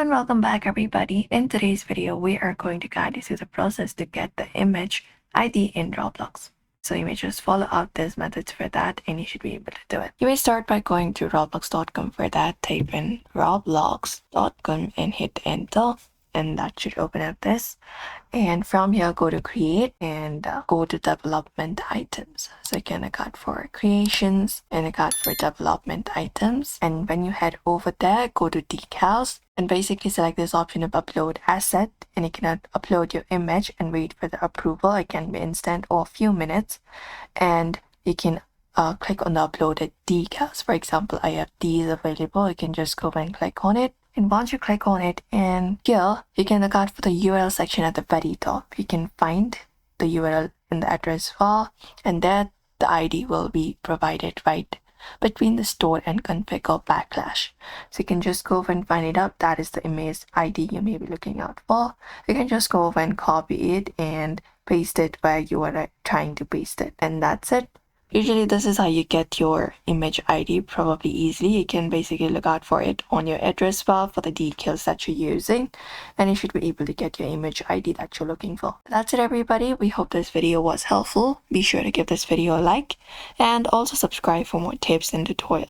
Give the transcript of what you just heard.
and welcome back everybody. In today's video, we are going to guide you through the process to get the image ID in Roblox. So you may just follow out these methods for that and you should be able to do it. You may start by going to roblox.com. For that, type in roblox.com and hit enter, and that should open up this. And from here, go to create and go to development items. So again, I got for creations and I got for development items. And when you head over there, go to decals and basically select this option of upload asset, and you can upload your image and wait for the approval. It can be instant or a few minutes, and you can click on the uploaded decals. For example, I have these available. You can just go and click on it. And once you click on it, and here you can look out for the URL section at the very top. You can find the URL in the address bar, and there the ID will be provided right between the store and config or backlash. So you can just go over and find it up. That is the image ID you may be looking out for. You can just go over and copy it and paste it where you are trying to paste it, and that's it. Usually this is how you get your image ID probably easily. You can basically look out for it on your address bar for the decals that you're using, and you should be able to get your image ID that you're looking for. That's it everybody. We hope this video was helpful. Be sure to give this video a like and also subscribe for more tips and tutorials.